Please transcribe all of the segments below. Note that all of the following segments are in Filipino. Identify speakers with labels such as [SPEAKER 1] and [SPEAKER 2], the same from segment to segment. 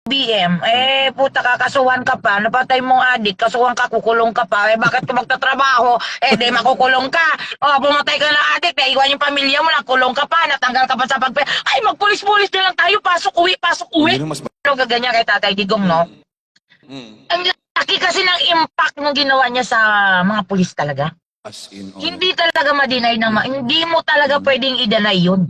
[SPEAKER 1] BM, puta ka, kasuhan ka pa, napatay mong adik, kasuhan ka, kukulong ka pa, bakit ka magtatrabaho, di makukulong ka, pumatay ka ng adik, naiwan yung pamilya mo, nakulong ka pa, natanggal ka pa sa ay, magpulis-pulis na lang tayo, pasok uwi, Pero gaganyan kay Tatay Digong, no? Ang laki kasi ng impact ng ginawa niya sa mga pulis talaga.
[SPEAKER 2] As in,
[SPEAKER 1] Hindi talaga ma-deny na hindi mo talaga pwedeng i-deny yun.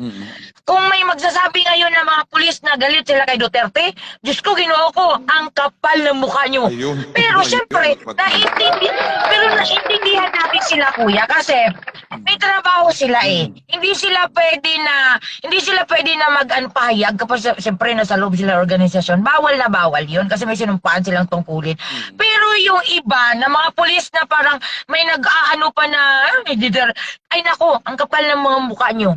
[SPEAKER 1] Kung may magsasabi ngayon ng mga pulis na galit sila kay Duterte, Diyos ko, Ginoo ko, ang kapal ng mukha nyo.
[SPEAKER 2] Ayun.
[SPEAKER 1] Pero
[SPEAKER 2] Ayun.
[SPEAKER 1] syempre, naintindihan natin sila, kuya, kasi may trabaho sila eh. Hindi sila pwede na mag-anpahayag kapag syempre nasa loob sila organisasyon. Bawal na bawal yun kasi may sinumpaan silang tungkulin. Pero yung iba na mga pulis na parang may nag-aano pa na, ay nako, ang kapal ng mga mukha nyo.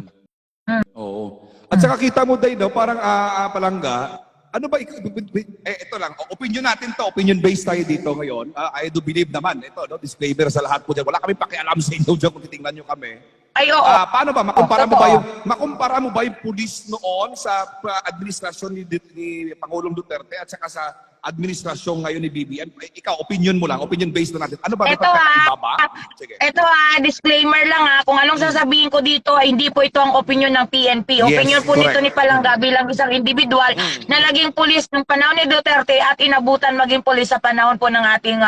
[SPEAKER 2] Oo. At saka kita mo day, no, parang palangga, ano ba, ito lang, opinion natin to, opinion-based tayo dito ngayon. I do believe naman, ito, no, disclaimer sa lahat po dyan. Wala kami pakialam sa inyo dyan kung titingnan nyo kami.
[SPEAKER 1] Ay, oo.
[SPEAKER 2] Paano ba, makumpara mo ba yung pulis noon sa administrasyon ni Pangulong Duterte at saka sa administrasyon ngayon ni BBM? Ikaw, opinion mo lang, opinion-based na natin. Ano ba, may pagkakaiba ba? Sige.
[SPEAKER 1] Ito disclaimer lang kung anong sasabihin ko dito, hindi po ito ang opinion ng PNP. Opinion po nito ni Palangga bilang isang individual na naging pulis ng panahon ni Duterte at inabutan maging pulis sa panahon po ng ating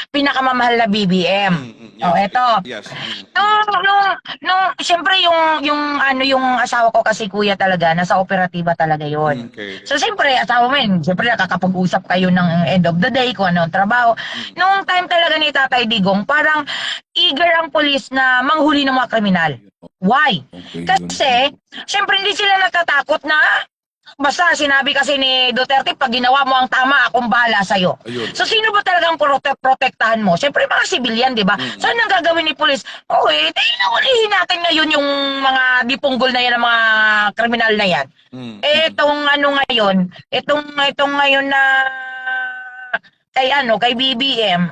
[SPEAKER 1] pinakamamahal na BBM. Ito.
[SPEAKER 2] Yes.
[SPEAKER 1] Siyempre yung asawa ko kasi kuya talaga, nasa operatiba talaga yun.
[SPEAKER 2] Okay.
[SPEAKER 1] So siyempre, asawa mo yun, siyempre nakakapag-usap kayo ng end of the day kung ano ang trabaho. Noong time talaga ni Tatay Digong, parang eager ang pulis na manghuli ng mga kriminal. Why? Kasi, siyempre hindi sila natatakot na basta sinabi kasi ni Duterte, pag ginawa mo ang tama, akong bahala sa'yo. So sino ba talagang protektahan mo? Siyempre mga sibilyan, di ba? Saan ang gagawin ni pulis? Ulihin natin ngayon yung mga dipunggol na yan, ng mga kriminal na yan. Itong ngayon na kay BBM,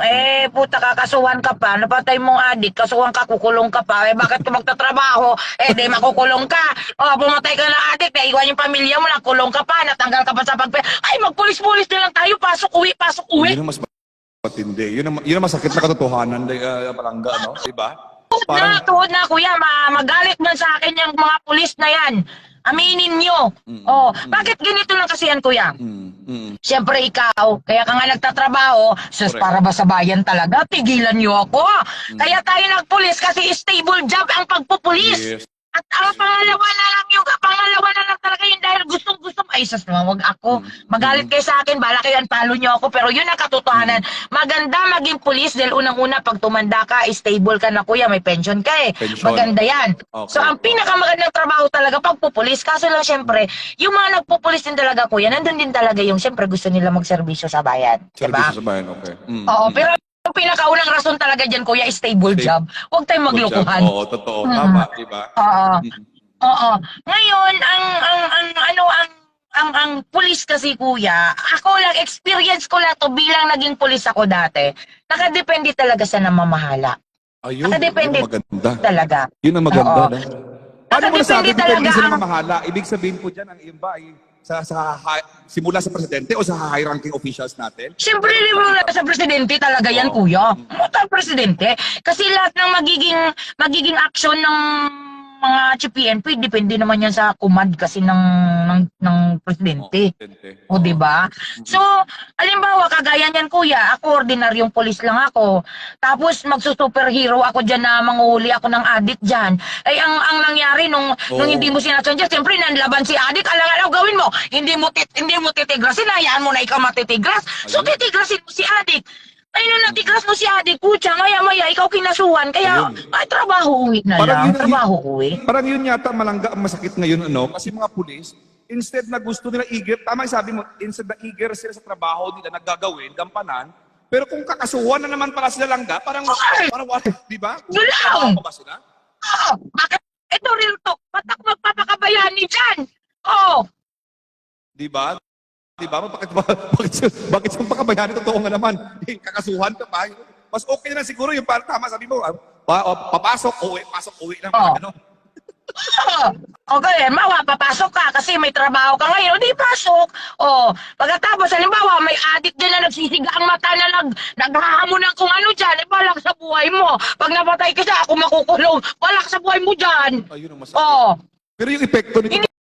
[SPEAKER 1] puta ka, kasuhan ka pa, napatay mong adik, kasuhan ka, kukulong ka pa, bakit ka magtatrabaho, di makukulong ka, pumatay ka ng adik, naiwan yung pamilya mo, nakulong ka pa, natanggal ka pa sa ay, magpulis-pulis na lang tayo, pasok uwi.
[SPEAKER 2] Yun ang mas matindi. Yun ang masakit na katotohanan, Palangga, no? Diba?
[SPEAKER 1] Tuhod na, kuya, magalit man sa akin yung mga pulis na yan. Aminin nyo. Bakit ganito lang kasi yan, kuya? Siyempre ikaw, kaya ka nga nagtatrabaho, para ba sa bayan talaga? Tigilan nyo ako. Kaya tayo nagpulis kasi stable job ang pagpupulis.
[SPEAKER 2] Yes.
[SPEAKER 1] At ang pangalawa na lang talaga yun dahil gustong-gusto. Ay, sas naman, wag ako. Magalit kayo sa akin, bala kayo, unfollow nyo ako. Pero yun ang katotohanan. Maganda maging pulis dahil unang-una, pag tumanda ka, stable ka na kuya, may pension ka eh.
[SPEAKER 2] Pension.
[SPEAKER 1] Maganda yan.
[SPEAKER 2] Okay.
[SPEAKER 1] So, ang pinakamagandang trabaho talaga pagpupulis. Kaso lang, syempre, yung mga nagpupulis din talaga kuya, nandun din talaga yung, syempre, gusto nila magserbisyo sa bayan.
[SPEAKER 2] Serbisyo sa bayan, okay.
[SPEAKER 1] Oo, pero ang pinakaunang rason talaga dyan, kuya, is stable job. Huwag tayong maglokohan.
[SPEAKER 2] Oo, totoo. Tama, diba?
[SPEAKER 1] Oo. Ngayon, ang pulis kasi, kuya, ako lang, experience ko lang to bilang naging pulis ako dati. Nakadepende talaga sa namamahala.
[SPEAKER 2] Ayun,
[SPEAKER 1] Nakadepende
[SPEAKER 2] yun ang maganda.
[SPEAKER 1] Talaga.
[SPEAKER 2] Yun ang maganda.
[SPEAKER 1] Oo.
[SPEAKER 2] No? Paano mo nasabi
[SPEAKER 1] Nakadepende talaga
[SPEAKER 2] depende sa
[SPEAKER 1] ang-
[SPEAKER 2] namamahala? Ibig sabihin po dyan, ang iba ay simula sa presidente o sa high-ranking officials natin?
[SPEAKER 1] Siyempre, sa presidente talaga yan, kuya. Sa presidente. Kasi lahat ng magiging action ng mga PNP, depende naman yan sa command kasi ng presidente. O, di ba? So, alimbawa, kagaya niyan, kuya, ako ordinaryong polis lang ako. Tapos, magsusuperhero ako dyan na manguhuli ako ng adik dyan. Ay, ang nangyari nung hindi mo sinasadya, siyempre, nanlaban si adik, alam gawin mo, hindi mo titigrasin, hayaan mo na ikaw matitigras. So, titigrasin mo si adik. Ay, nung natigras mo si adik, kutya, maya-maya, ikaw kinasuhan, kaya, trabaho uwi na lang, trabaho uwi.
[SPEAKER 2] Parang yun yata malangga ang masakit ngayon, ano? Kasi mga pulis, instead na gusto nila eager, tama yung sabi mo, instead na eager sila sa trabaho nila, naggagawin, gampanan, pero kung kakasuhan na naman pala sila langga, parang di ba?
[SPEAKER 1] Gulang!
[SPEAKER 2] Ba sila?
[SPEAKER 1] Bakit? Ito real talk, ba't ako magpapakabayani dyan?
[SPEAKER 2] Di ba? Di ba? Bakit yung pakabayani? Totoo nga naman. Kakasuhan ka pa. Mas okay na siguro yung tama sabi mo. Papasok, uwi, pasok, uwi na. Ano?
[SPEAKER 1] Okay, mawa, papasok ka kasi may trabaho ka ngayon, di pasok. O, pagkatapos, halimbawa, may adik dyan na nagsisiga ang mata na naghahamon ng kung ano dyan, eh, balak sa buhay mo. Pag napatay ka siya, ako makukulong, balak sa buhay mo dyan.
[SPEAKER 2] Ayun ang masakit.
[SPEAKER 1] O,
[SPEAKER 2] Pero yung epekto nito